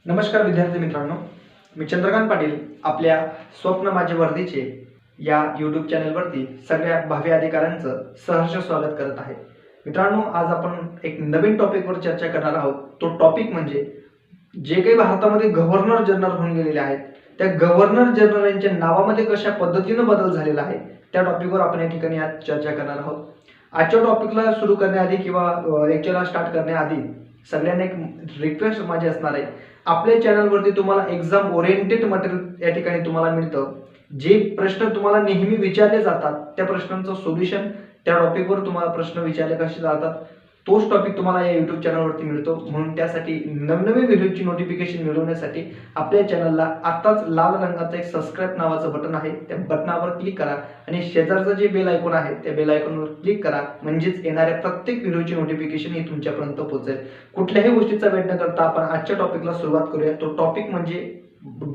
नमस्कार विद्यार्थी मित्रांनो, मी चंद्रकांत पाटील आपल्या स्वप्न माझे वर्धीचे या यूट्यूब चॅनलवरती सगळ्या भावी अधिकाऱ्यांचं सहर्ष स्वागत करत आहे. मित्रांनो, आज आपण एक नवीन टॉपिकवर चर्चा करणार आहोत. तो टॉपिक म्हणजे जे काही भारतामध्ये गव्हर्नर जनरल होऊन गेलेले आहेत त्या गव्हर्नर जनरलच्या नावामध्ये कशा पद्धतीनं बदल झालेला आहे त्या टॉपिकवर आपण या ठिकाणी आज चर्चा करणार आहोत. आजच्या टॉपिकला सुरू करण्याआधी किंवा लेक्चरला स्टार्ट करण्याआधी सगळ्यांना एक रिक्वेस्ट माझी असणार आहे. आपल्या चॅनलवरती तुम्हाला एक्झाम ओरिएंटेड मटेरियल या ठिकाणी तुम्हाला मिळतं. जे प्रश्न तुम्हाला नेहमी विचारले जातात त्या प्रश्नांचं सोल्युशन त्या टॉपिकवर तुम्हाला प्रश्न विचारले कसे जातात तोच टॉपिक तुम्हाला या यूट्यूब चॅनलवरती मिळतो. म्हणून त्यासाठी नवनवीन व्हिडिओची नोटिफिकेशन मिळवण्यासाठी आपल्या चॅनलला आताच लाल रंगाचं एक सबस्क्राईब नावाचं बटन आहे, त्या बटनावर क्लिक करा आणि शेजारचं जे बेल आयकॉन आहे त्या बेल आयकॉनवर क्लिक करा. म्हणजेच येणाऱ्या प्रत्येक व्हिडिओची नोटिफिकेशन ही तुमच्यापर्यंत पोहोचेल. कुठल्याही गोष्टीचा वेट न करता आपण आजच्या टॉपिकला सुरुवात करूया. तो टॉपिक म्हणजे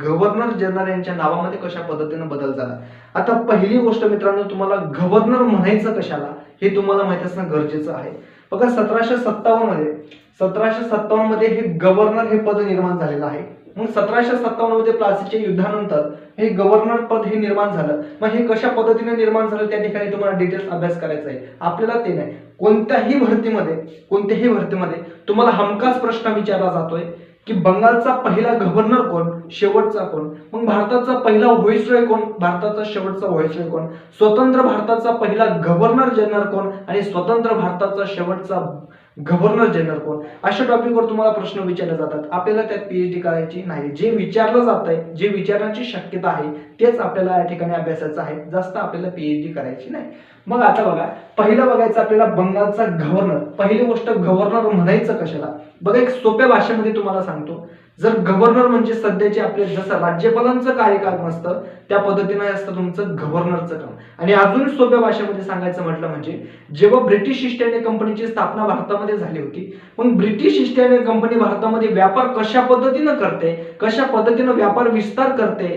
गव्हर्नर जनरल यांच्या नावामध्ये कशा पद्धतीने बदल झाला. आता पहिली गोष्ट मित्रांनो, तुम्हाला गव्हर्नर म्हणायचं कशाला हे तुम्हाला माहिती असणं गरजेचं आहे. बघा 1757 मध्ये हे गव्हर्नर हे पद निर्माण झालेलं आहे. मग 1757 मध्ये प्लासीच्या युद्धानंतर हे गव्हर्नर पद हे निर्माण झालं. मग हे कशा पद्धतीने निर्माण झालं त्या ठिकाणी तुम्हाला डिटेल्स अभ्यास करायचा आहे. आपल्याला ते नाही, कोणत्याही भरतीमध्ये तुम्हाला हमखास प्रश्न विचारला जातोय की बंगालचा पहिला गव्हर्नर कोण, शेवटचा कोण. मग भारताचा पहिला व्हाईसरॉय कोण, भारताचा शेवटचा व्हाईसरॉय कोण. स्वतंत्र भारताचा पहिला गव्हर्नर जनरल कोण आणि स्वतंत्र भारताचा शेवटचा गव्हर्नर जनरल कोण. अशा टॉपिकवर तुम्हाला प्रश्न विचारले जातात. आपल्याला त्यात पीएचडी करायची नाही. जे विचारलं जात आहे, जे विचारण्याची शक्यता आहे तेच आपल्याला या ठिकाणी अभ्यासाचं आहे. जास्त आपल्याला पीएचडी करायची नाही. मग आता बघा, पहिलं बघायचं आपल्याला बंगालचा गव्हर्नर. पहिली गोष्ट, गव्हर्नर म्हणायचं कशाला. बघा, एक सोप्या भाषेमध्ये तुम्हाला सांगतो. जर गव्हर्नर म्हणजे सध्याचे आपले जसं राज्यपालांचं कार्यकाळ नसतं त्या पद्धतीने असतं तुमचं गव्हर्नरचं काम. आणि अजून सोप्या भाषेमध्ये सांगायचं म्हटलं म्हणजे जेव्हा ब्रिटिश ईस्ट इंडिया कंपनीची स्थापना भारतामध्ये झाली होती, मग ब्रिटिश ईस्ट इंडिया कंपनी भारतामध्ये व्यापार कशा पद्धतीनं करते, कशा पद्धतीनं व्यापार विस्तार करते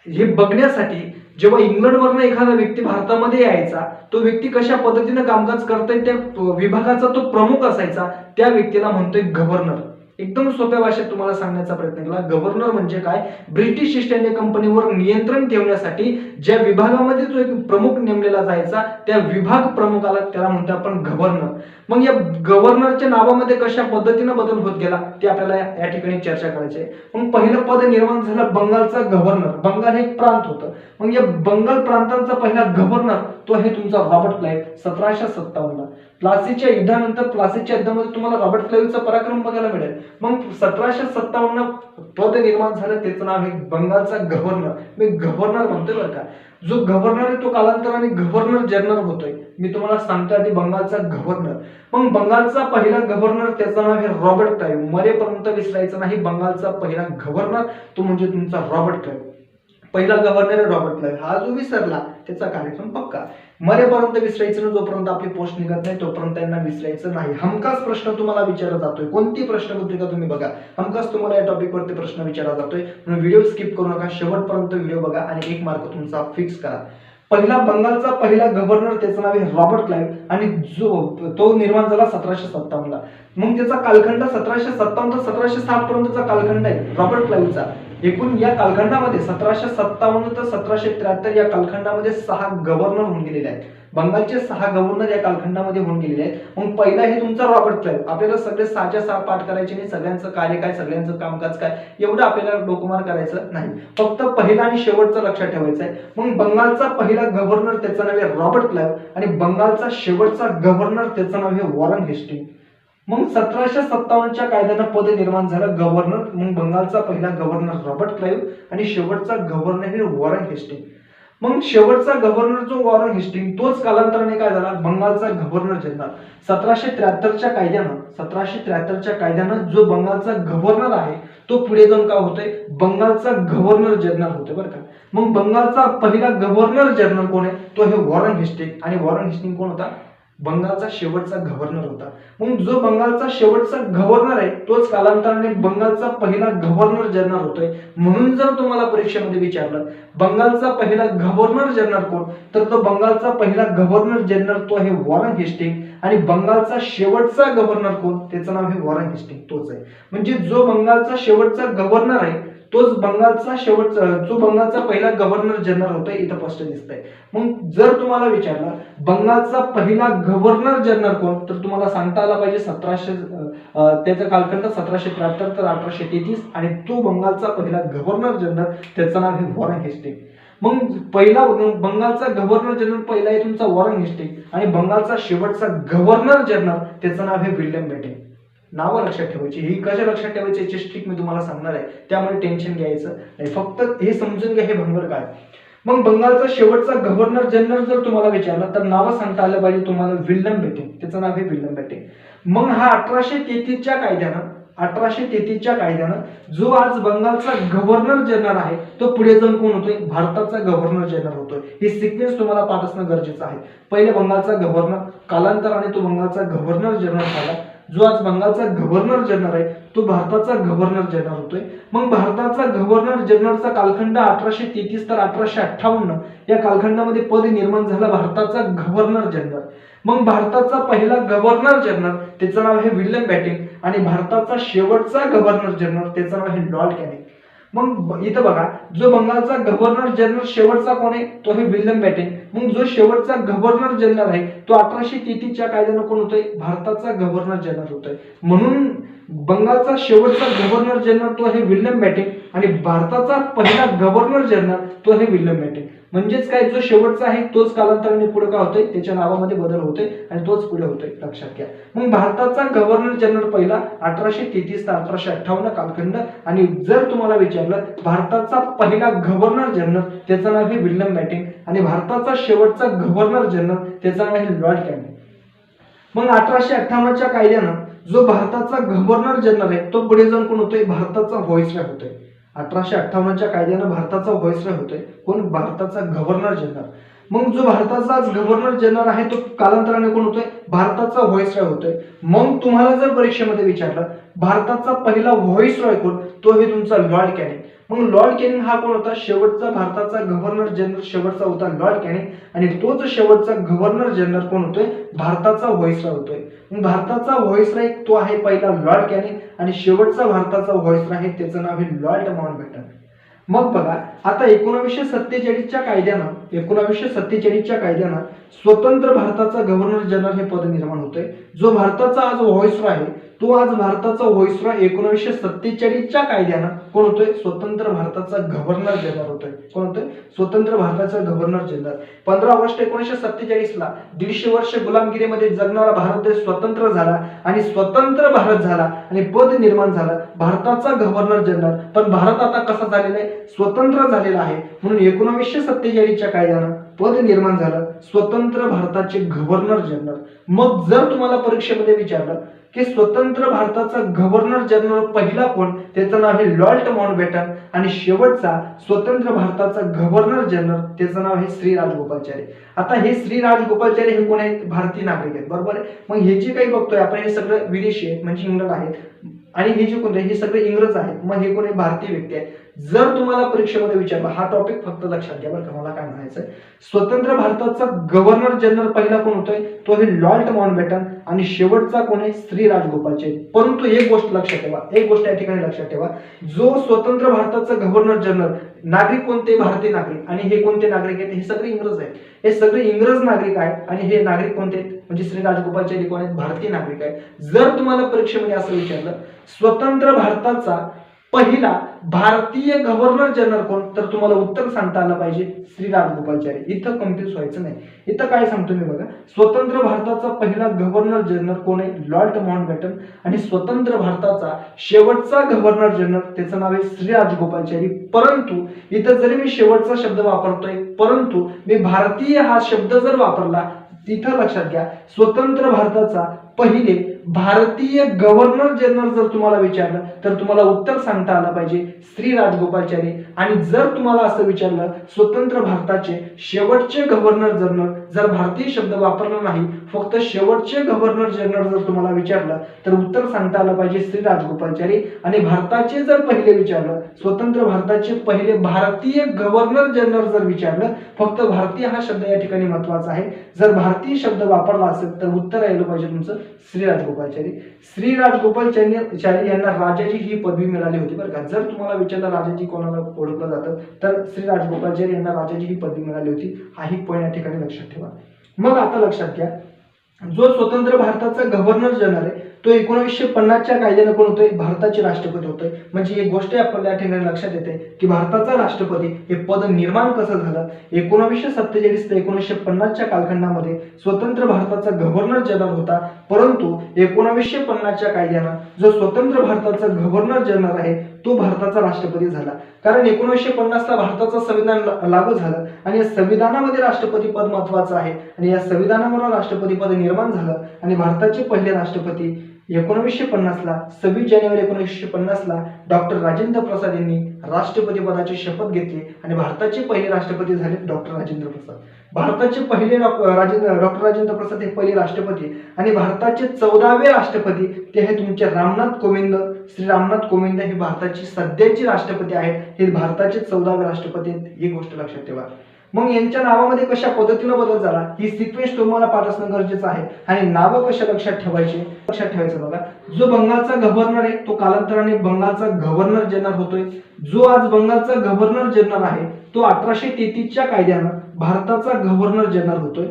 हे बघण्यासाठी जेव्हा इंग्लंडवरनं एखादा व्यक्ती भारतामध्ये यायचा, तो व्यक्ती कशा पद्धतीनं कामकाज करतोय त्या विभागाचा तो प्रमुख असायचा, त्या व्यक्तीला म्हणतोय गव्हर्नर. एकदम सोप्या भाषेत तुम्हाला सांगण्याचा प्रयत्न केला. गव्हर्नर म्हणजे काय, ब्रिटिश ईस्ट इंडिया कंपनीवर नियंत्रण ठेवण्यासाठी ज्या विभागामध्ये जो एक प्रमुख नेमलेला जायचा त्या विभाग प्रमुखाला त्याला म्हणतो आपण गव्हर्नर. मग या गव्हर्नरच्या नावामध्ये कशा पद्धतीने बदल होत गेला ते आपल्याला या ठिकाणी चर्चा करायची आहे. मग पहिलं पद निर्माण झालं बंगालचा गव्हर्नर. बंगाल हे एक प्रांत होतं. मग या बंगाल प्रांताचा पहिला गव्हर्नर तो आहे तुमचा रॉबर्ट क्लाइव्ह 1757 ला. प्लासीच्या युद्धामध्ये तुम्हाला रॉबर्ट क्लाइव्हचा पराक्रम बघायला मिळेल. मग 1757 पद निर्माण झालं, त्याचं नाव आहे बंगालचा गव्हर्नर. मी गव्हर्नर म्हणतोय बरं का. जो गव्हर्नर आहे तो कालांतराने गव्हर्नर जनरल होतोय. मी तुम्हाला सांगतो आधी बंगालचा गव्हर्नर. मग बंगालचा पहिला गव्हर्नर त्याचं नाव आहे रॉबर्ट क्लाइव्ह. मरेपर्यंत विसरायचं नाही. बंगालचा पहिला गव्हर्नर तो म्हणजे तुमचा रॉबर्ट क्लाइव्ह. पहिला गव्हर्नर रॉबर्ट क्लाइव्ह. हा जो विसरला त्याचा कार्यक्रम पक्का. मरेपर्यंत विसरायचं ना, जोपर्यंत आपली पोस्ट निघत नाही तोपर्यंत त्यांना विसरायचं नाही. हमखास प्रश्न तुम्हाला विचारला जातोय. कोणती प्रश्नपत्रिका तुम्ही बघा, हमखास तुम्हाला या टॉपिक वरती प्रश्न विचारला जातोय. म्हणून व्हिडिओ स्किप करू नका, शेवटपर्यंत व्हिडिओ बघा आणि 1 मार्क तुमचा फिक्स करा. पहिला बंगालचा पहिला गव्हर्नर त्याचं नाव आहे रॉबर्ट क्लाइव्ह आणि तो निर्माण झाला 1757 ला. मग त्याचा कालखंड 1757 ते 1760 पर्यंतचा कालखंड आहे रॉबर्ट क्लाइव्हचा. एकूण या कालखंडामध्ये 1757 ते 1773 या कालखंडामध्ये 6 गव्हर्नर होऊन गेलेले आहेत. बंगालचे 6 गव्हर्नर या कालखंडामध्ये होऊन गेलेले आहेत. मग पहिला हे तुमचा रॉबर्ट क्लाइव्ह. आपल्याला सगळे 6च्या 6 पाठ करायचे नाही. सगळ्यांचं कार्य काय, सगळ्यांचं कामकाज काय एवढं आपल्याला डोकमार करायचं नाही. फक्त पहिला आणि शेवटचं लक्षात ठेवायचं आहे. मग बंगालचा पहिला गव्हर्नर त्याचं नाव आहे रॉबर्ट क्लाइव्ह आणि बंगालचा शेवटचा गव्हर्नर त्याचं नाव आहे वॉरन हेस्टिंग. मग 1757च्या कायद्यानं पद निर्माण झालं गव्हर्नर. मग बंगालचा पहिला गव्हर्नर रॉबर्ट क्लाइव्ह आणि शेवटचा गव्हर्नर हे वॉरन हेस्टिंग. मग शेवटचा गव्हर्नर जो वॉरन हेस्टिंग तोच कालांतराने काय झाला बंगालचा गव्हर्नर जनरल. 1773च्या कायद्यानं जो बंगालचा गव्हर्नर आहे तो पुढे जाऊन काय होतोय, बंगालचा गव्हर्नर जनरल होतोय बरं का. मग बंगालचा पहिला गव्हर्नर जनरल कोण आहे, तो हे वॉरन हेस्टिंग. आणि वॉरन हेस्टिंग कोण होता, बंगालचा शेवटचा गव्हर्नर होता. मग जो बंगालचा शेवटचा गव्हर्नर आहे तोच कालांतराने बंगालचा पहिला गव्हर्नर जनरल होतोय. म्हणून जर तुम्हाला परीक्षेमध्ये विचारलं बंगालचा पहिला गव्हर्नर जनरल कोण, तर तो बंगालचा पहिला गव्हर्नर जनरल तो आहे वॉरन हेस्टिंग. आणि बंगालचा शेवटचा गव्हर्नर कोण, त्याचं नाव आहे वॉरन हेस्टिंग, तोच आहे. म्हणजे जो बंगालचा शेवटचा गव्हर्नर आहे तोच बंगालचा जो बंगालचा पहिला गव्हर्नर जनरल होता, इथं स्पष्ट दिसतंय. मग जर तुम्हाला विचारलं बंगालचा पहिला गव्हर्नर जनरल कोण, तर तुम्हाला सांगता आला पाहिजे त्याचा कालखंड 1773 तर 1833. आणि तो बंगालचा पहिला गव्हर्नर जनरल त्याचं नाव आहे वॉरन हेस्टिंग. मग पहिला बंगालचा गव्हर्नर जनरल पहिला आहे तुमचा वॉरन हेस्टिंग. आणि बंगालचा शेवटचा गव्हर्नर जनरल त्याचं नाव आहे विल्यम बेंटिंक. नावं लक्षात ठेवायची, ही कशा लक्षात ठेवायची याची ट्रिक मी तुम्हाला सांगणार आहे, त्यामुळे टेन्शन घ्यायचं नाही, फक्त हे समजून घ्या हे भंगर काय. मग बंगालचा शेवटचा गव्हर्नर जनरल जर तुम्हाला विचारलं तर नावं सांगता आलं पाहिजे तुम्हाला विल्यम बेंटिंक, त्याचं नाव आहे विल्यम बेंटिंक. मग हा 1833च्या कायद्यानं जो आज बंगालचा गव्हर्नर जनरल आहे तो पुढे जाऊन कोण होतोय, भारताचा गव्हर्नर जनरल होतोय. ही सिक्वेन्स तुम्हाला पाठ असणं गरजेचं आहे. पहिले बंगालचा गव्हर्नर, कालांतराने तो बंगालचा गव्हर्नर जनरल झाला. जो आज बंगालचा गव्हर्नर जनरल आहे तो भारताचा गव्हर्नर जनरल होतोय. मग भारताचा गव्हर्नर जनरलचा कालखंड 1833 तर 1858 या कालखंडामध्ये पद निर्माण झाला भारताचा गव्हर्नर जनरल. मग भारताचा पहिला गव्हर्नर जनरल त्याचं नाव आहे विल्यम बेंटिंक. आणि भारताचा शेवटचा गव्हर्नर जनरल त्याचं नाव आहे लॉर्ड कॅनिंग. मग इथं बघा, जो बंगालचा गव्हर्नर जनरल शेवटचा कोण आहे, तो आहे विल्यम बेंटिंक. मग जो शेवटचा गव्हर्नर जनरल आहे तो 1833च्या कायद्यानं कोण होतोय, भारताचा गव्हर्नर जनरल होतोय. म्हणून बंगालचा शेवटचा गव्हर्नर जनरल तो आहे विल्यम बेंटिंक. आणि भारताचा पहिला गव्हर्नर जनरल तो आहे विल्यम बेंटिंक. म्हणजेच काय, जो शेवटचा आहे तोच कालांतराने पुढे काय होतोय, त्याच्या नावामध्ये बदल होतोय आणि तोच पुढे होतोय, लक्षात घ्या. मग भारताचा गव्हर्नर जनरल पहिला 1833 ते 1858 कालखंड. आणि जर तुम्हाला विचारलं भारताचा पहिला गव्हर्नर जनरल त्याचं नाव आहे विल्यम बेंटिंक. आणि भारताचा शेवटचा गव्हर्नर जनरल त्याचं नाव आहे लॉर्ड कॅनिंग. मग 1858च्या कायद्यानं जो भारताचा गव्हर्नर जनरल आहे तो पुढे जाऊन कोण होतोय, भारताचा व्हाईसरॉय होतोय. 1858च्या कायद्यानं भारताचा व्हाईसरॉय होतोय कोण, भारताचा गव्हर्नर जनरल. मग जो भारताचा गव्हर्नर जनरल आहे तो कालांतराने कोण होतोय, भारताचा व्हाईसरॉय होतोय. मग तुम्हाला जर परीक्षेमध्ये विचारलं भारताचा पहिला व्हाईसरॉय कोण, तो हे तुमचा लॉर्ड कॅनिंग. मग लॉर्ड कॅनिंग हा कोण होता, शेवटचा भारताचा गव्हर्नर जनरल शेवटचा होता लॉर्ड कॅनिंग. आणि तोच शेवटचा गव्हर्नर जनरल कोण होतोय, भारताचा व्हाईसरॉय होतोय. मग भारताचा व्हाईसरॉय तो आहे पहिला लॉर्ड कॅनिंग. आणि शेवटचा भारताचा व्हाईसरॉय आहे त्याचं नाव आहे लॉर्ड माउंटबॅटन. मग बघा, आता 1947च्या कायद्यानं स्वतंत्र भारताचा गव्हर्नर जनरल हे पद निर्माण होतंय. जो भारताचा आज व्हाईसरॉय आहे तो आज भारताचा व्हाईसरॉय 1947च्या कायद्यानं कोण होतोय, स्वतंत्र भारताचा गव्हर्नर जनरल होतोय. कोण होतोय, स्वतंत्र भारताचा गव्हर्नर जनरल. 15 ऑगस्ट 1947ला 150 वर्ष गुलामगिरीमध्ये जगणारा भारत देश स्वतंत्र झाला. आणि स्वतंत्र भारत झाला आणि पद निर्माण झालं भारताचा गव्हर्नर जनरल. पण भारत आता कसा झालेला आहे, स्वतंत्र झालेला आहे. म्हणून 1947च्या कायद्यानं पद निर्माण झालं स्वतंत्र भारताचे गव्हर्नर जनरल. मग जर तुम्हाला परीक्षेमध्ये विचारलं की स्वतंत्र भारताचा गव्हर्नर जनरल पहिला कोण, त्याचं नाव आहे लॉर्ड माउंटबॅटन. आणि शेवटचा स्वतंत्र भारताचा गव्हर्नर जनरल त्याचं नाव आहे श्री राजगोपालाचारी. आता हे श्री राजगोपालाचारी हे कोण आहेत, भारतीय नागरिक आहेत, बरोबर आहे. मग हे जे काही बघतोय आपण हे सगळं विदेशी आहेत, म्हणजे इंग्लंड आहेत. आणि हे जे कोणते हे सगळे इंग्रज आहेत. मग हे कोणी भारतीय व्यक्ती आहेत. जर तुम्हाला परीक्षेमध्ये विचारलं, हा टॉपिक फक्त लक्षात घ्या बरं का, मला काय म्हणायचं, स्वतंत्र भारताचा गव्हर्नर जनरल पहिला कोण होतोय, तो आहे लॉर्ड माउंटबॅटन. आणि शेवटचा कोण आहे, श्री राजगोपालाचारी. परंतु एक गोष्ट लक्षात ठेवा, एक गोष्ट या ठिकाणी लक्षात ठेवा, जो स्वतंत्र भारताचा गव्हर्नर जनरल नागरिक कोणते, भारतीय नागरिक. आणि हे कोणते नागरिक आहेत, हे सगळे इंग्रज आहेत. हे सगळे इंग्रज नागरिक आहेत. आणि हे नागरिक कोणते आहेत, म्हणजे श्री राजगोपालाचारी कोण आहेत, भारतीय नागरिक आहेत. जर तुम्हाला परीक्षेमध्ये असं विचारलं स्वतंत्र भारताचा पहिला भारतीय गव्हर्नर जनरल कोण, तर तुम्हाला उत्तर सांगता आलं पाहिजे श्री राजगोपालाचारी. इथं कन्फ्युज व्हायचं नाही. इथं काय सांगतो मी बघा, स्वतंत्र भारताचा पहिला गव्हर्नर जनरल कोण आहे, लॉर्ड माउंटबॅटन. आणि स्वतंत्र भारताचा शेवटचा गव्हर्नर जनरल त्याचं नाव आहे श्री राजगोपालाचारी. परंतु इथं जरी मी शेवटचा शब्द वापरतोय, परंतु मी भारतीय हा शब्द जर वापरला, तिथं लक्षात घ्या स्वतंत्र भारताचा पहिले भारतीय गव्हर्नर जनरल जर तुम्हाला विचारलं तर तुम्हाला उत्तर सांगता आलं पाहिजे श्री राजगोपालचारी. आणि जर तुम्हाला असं विचारलं स्वतंत्र भारताचे शेवटचे गव्हर्नर जनरल, जर भारतीय शब्द वापरला नाही, फक्त शेवटचे गव्हर्नर जनरल जर तुम्हाला विचारलं तर उत्तर सांगता आलं पाहिजे श्री राजगोपालचारी. आणि भारताचे जर पहिले विचारलं, स्वतंत्र भारताचे पहिले भारतीय गव्हर्नर जनरल जर विचारलं, फक्त भारतीय हा शब्द या ठिकाणी महत्वाचा आहे. जर भारतीय शब्द वापरला असेल तर उत्तर यायला पाहिजे तुमचं श्री राजगोपालचारी. श्री राजगोपालचारी यांना राजाजी ही पदवी मिळाली होती बरं का. जर तुम्हाला विचारलं राजाजी कोणाला ओळखलं जातं तर श्री राजगोपालचारी यांना राजाजी ही पदवी मिळाली होती. हाही पॉईंट या ठिकाणी लक्षात ठेवा. मग आता लक्षात घ्या, जो स्वतंत्र भारताचा गव्हर्नर जनरल आहे तो 1950च्या कायद्याने कोण होतोय, भारताचे राष्ट्रपती होतोय. म्हणजे एक गोष्ट आपल्याला या ठिकाणी लक्षात येते की भारताचा राष्ट्रपती हे पद निर्माण कसं झालं. 1947 ते 1950च्या कालखंडामध्ये स्वतंत्र भारताचा गव्हर्नर जनरल होता, परंतु 1950च्या कायद्यानं जो स्वतंत्र भारताचा गव्हर्नर जनरल आहे तो भारताचा राष्ट्रपती झाला. कारण 1950ला भारताचं संविधान लागू झालं आणि या संविधानामध्ये राष्ट्रपती पद महत्वाचं आहे आणि या संविधानामुळे राष्ट्रपती पद निर्माण झालं. आणि भारताचे पहिले राष्ट्रपती 1950ला 26 जानेवारी 1950ला डॉक्टर राजेंद्र प्रसाद यांनी राष्ट्रपती पदाची शपथ घेतली आणि भारताचे पहिले राष्ट्रपती झाले डॉक्टर राजेंद्र प्रसाद. भारताचे पहिले डॉक्टर राजेंद्र प्रसाद हे पहिले राष्ट्रपती. आणि भारताचे 14वे राष्ट्रपती ते हे तुमचे रामनाथ कोविंद. श्री रामनाथ कोविंद हे भारताची सध्याचे राष्ट्रपती आहेत. हे भारताचे 14वे राष्ट्रपती आहेत, ही गोष्ट लक्षात ठेवा. मग यांच्या नावामध्ये कशा पद्धतीने बदल झाला ही सिक्वेन्स तुम्हाला पाठ असणं गरजेचं आहे. आणि नावं कशा लक्षात ठेवायचं बघा. जो बंगालचा गव्हर्नर आहे तो कालांतराने बंगालचा गव्हर्नर जनरल होतोय. जो आज बंगालचा गव्हर्नर जनरल आहे तो 1833च्या कायद्यानं भारताचा गव्हर्नर जनरल होतोय.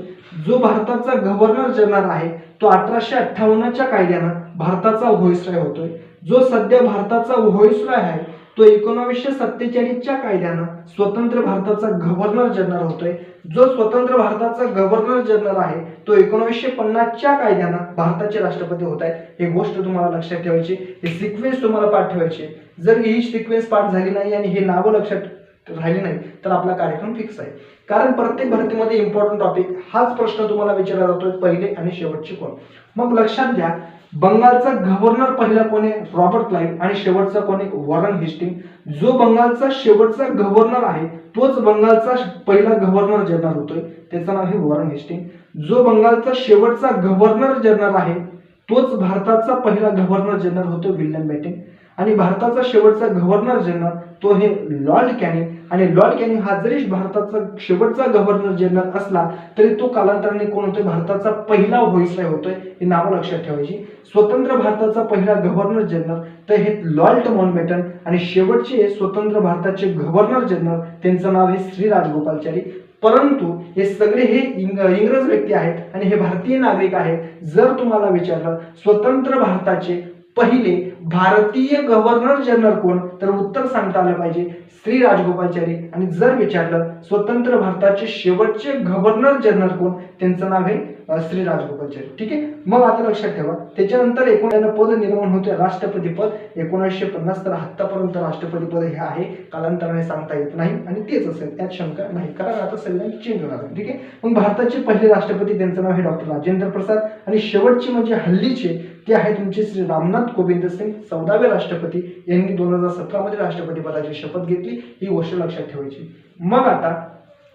जो भारताचा गव्हर्नर जनरल आहे तो 1858च्या कायद्यानं भारताचा व्हाईसरॉय होतोय. जो सध्या भारताचा व्हाईसरॉय आहे तो 1947च्या कायद्यानं स्वतंत्र भारताचा गव्हर्नर जनरल होतोय. जो स्वतंत्र भारताचा गव्हर्नर जनरल आहे तो 1950च्या कायद्यानं भारताचे राष्ट्रपती होत आहेत. ही गोष्ट तुम्हाला लक्षात ठेवायची, ही सिक्वेन्स तुम्हाला पाठ ठेवायची. जर ही सिक्वेन्स पाठ झाली नाही आणि हे नावं लक्षात राहिली नाही तर आपला कार्यक्रम फिक्स आहे. कारण प्रत्येक भरतीमध्ये इम्पॉर्टंट टॉपिक हाच प्रश्न तुम्हाला विचारला जातोय, पहिले आणि शेवटचे कोण. मग लक्षात घ्या, बंगालचा गव्हर्नर पहिला कोण आहे, रॉबर्ट क्लाइव्ह. आणि शेवटचा कोण आहे, वॉरन हेस्टिंग. जो बंगालचा शेवटचा गव्हर्नर आहे तोच बंगालचा पहिला गव्हर्नर जनरल होतोय, त्याचं नाव आहे वॉरन हेस्टिंग. जो बंगालचा शेवटचा गव्हर्नर जनरल आहे तोच भारताचा पहिला गव्हर्नर जनरल होतो, विल्यम बेंटिक. आणि भारताचा शेवटचा गव्हर्नर जनरल तो हे लॉर्ड कॅनिंग. आणि लॉर्ड कॅनिंग हा जरी भारताचा शेवटचा गव्हर्नर जनरल असला तरी तो कालांतराने कोण होतोय, भारताचा पहिला व्हाईसरॉय होतोय. ही नावं लक्षात ठेवायची. स्वतंत्र भारताचा पहिला गव्हर्नर जनरल तर हे लॉर्ड माउंटबॅटन. आणि शेवटचे स्वतंत्र भारताचे गव्हर्नर जनरल त्यांचं नाव आहे श्री राजगोपालचारी. परंतु हे सगळे हे इंग्रज व्यक्ती आहेत आणि हे भारतीय नागरिक आहेत. जर तुम्हाला विचारलं स्वतंत्र भारताचे पहिले भारतीय गव्हर्नर जनरल कोण तर उत्तर सांगता आलं पाहिजे श्री राजगोपालचारी. आणि जर विचारलं स्वतंत्र भारताचे शेवटचे गव्हर्नर जनरल कोण त्यांचं नाव आहे श्री राजगोपालचारी. ठीक आहे. मग आता लक्षात ठेवा, त्याच्यानंतर 19 पद निर्माण होते राष्ट्रपती पद. 1950 तर आतापर्यंत राष्ट्रपती पद हे आहे, कालांतराने सांगता येत नाही आणि तेच असेल, त्यात शंका नाही, कारण आता संविधान चेंज होणार आहे. ठीक आहे. मग भारताचे पहिले राष्ट्रपती त्यांचं नाव आहे डॉक्टर राजेंद्र प्रसाद. आणि शेवटचे म्हणजे हल्लीचे ते आहे तुमचे श्री रामनाथ कोविंद सिंग, 14वे राष्ट्रपती. यांनी 2017 मध्ये राष्ट्रपती पदाची शपथ घेतली. ही गोष्ट लक्षात ठेवायची. मग आता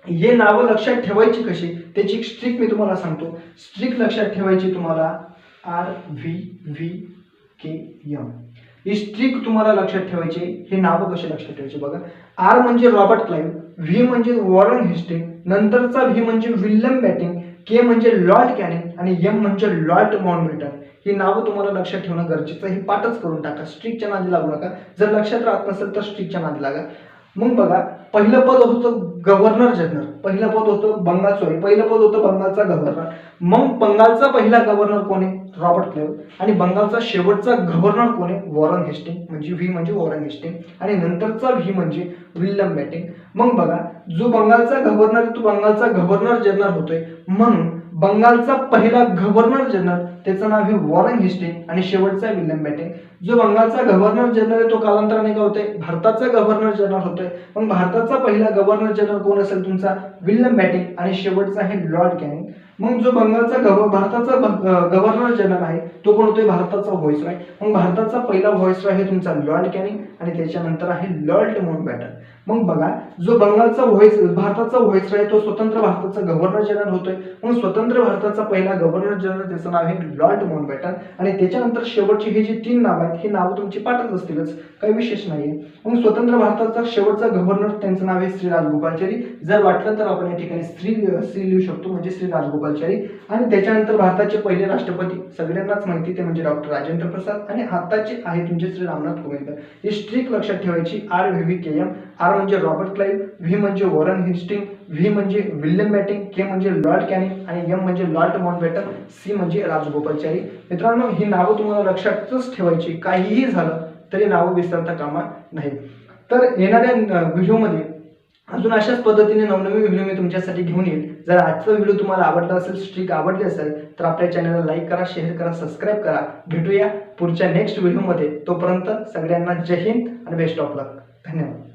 हे नावं लक्षात ठेवायची कशी त्याची एक स्ट्रिक मी तुम्हाला सांगतो. स्ट्रिक लक्षात ठेवायची तुम्हाला RVVKM. ही स्ट्रिक तुम्हाला लक्षात ठेवायची. हे नावं कसे लक्षात ठेवायचे बघा. R म्हणजे रॉबर्ट क्लाइव्ह, V म्हणजे वॉरन हेस्टिंग, नंतरचा V म्हणजे विल्यम बेंटिक, K म्हणजे लॉर्ड कॅनिंग आणि M म्हणजे लॉर्ड माउंटबॅटन. ही नावं तुम्हाला लक्षात ठेवणं गरजेचं आहे. हे पाठच करून टाका, स्ट्रिकच्या नादी लागू नका. जर लक्षात राहत नसेल तर स्ट्रिकच्या नादी लागा. मग बघा, पहिलं पद होतं गव्हर्नर जनरल. पहिलं पद होतं पहिलं पद होतं बंगालचा गव्हर्नर. मग बंगालचा पहिला गव्हर्नर कोण आहे, रॉबर्ट क्लाइव्ह. आणि बंगालचा शेवटचा गव्हर्नर कोण आहे, वॉरन हेस्टिंग. म्हणजे व्ही म्हणजे वॉरन हेस्टिंग आणि नंतरचा व्ही म्हणजे विल्यम बेंटिक. मग बघा, जो बंगालचा गव्हर्नर तो बंगालचा गव्हर्नर जनरल होतोय, म्हणून बंगालचा पहिला गव्हर्नर जनरल त्याचं नाव आहे वॉरेन हेस्टिंग्ज आणि शेवटचा आहे विल्यम बॅटिंग. जो बंगालचा गव्हर्नर जनरल आहे तो कालांतराने काय होतोय, भारताचा गव्हर्नर जनरल होतोय. मग भारताचा पहिला गव्हर्नर जनरल कोण असेल तुमचा, विल्यम बॅटिंग आणि शेवटचा आहे लॉर्ड कॅनिंग. मग जो बंगालचा भारताचा गव्हर्नर जनरल आहे तो कोण होतोय, भारताचा व्हाईसरॉय. मग भारताचा पहिला व्हाईसरॉय आहे तुमचा लॉर्ड कॅनिंग आणि त्याच्यानंतर आहे लॉर्ड माउंटबॅटन. मग बघा, जो बंगालचा भारताचा व्हाईसरॉय तो स्वतंत्र भारताचा गव्हर्नर जनरल होतोय. मग स्वतंत्र भारताचा पहिला गव्हर्नर जनरल त्याचं नाव आहे लॉर्ड माउंटबॅटन आणि त्याच्यानंतर शेवटची ही जी 3 नाव आहेत ही नावं तुमची पाठच असतीलच, काही विशेष नाहीये. मग स्वतंत्र भारताचा शेवटचा गव्हर्नर त्यांचं नाव आहे श्री राजगोपालचारी. जर वाटलं तर आपण या ठिकाणी श्री लिहू शकतो, म्हणजे श्री राजगोपालचारी. आणि त्याच्यानंतर भारताचे पहिले राष्ट्रपती सगळ्यांनाच माहिती ते म्हणजे डॉक्टर राजेंद्र प्रसाद आणि आताचे आहे तुमचे श्री रामनाथ कोविंद. ही स्ट्रिक लक्षात ठेवायची. RVVKM. आर म्हणजे रॉबर्ट क्लाइव्ह, व्ही म्हणजे वॉरेन हेस्टिंग, व्ही म्हणजे विल्यम बॅटिंग, के म्हणजे लॉर्ड कॅनिंग आणि एम म्हणजे लॉर्ड माउंटबॅटन, सी म्हणजे राजगोपालचारी. मित्रांनो, ही नावं तुम्हाला लक्षातच ठेवायची, काहीही झालं तरी नावं विसरता कामा नाही. तर येणाऱ्या व्हिडिओमध्ये अजून अशाच पद्धतीने नवनवीन व्हिडिओ मी तुमच्यासाठी घेऊन येईल. जर आजचा व्हिडिओ तुम्हाला आवडला असेल, स्ट्रिक आवडली असेल तर आपल्या चॅनलला लाईक करा, शेअर करा, सबस्क्राईब करा. भेटूया पुढच्या नेक्स्ट व्हिडिओमध्ये. तोपर्यंत सगळ्यांना जय हिंद आणि बेस्ट ऑफ लक. धन्यवाद.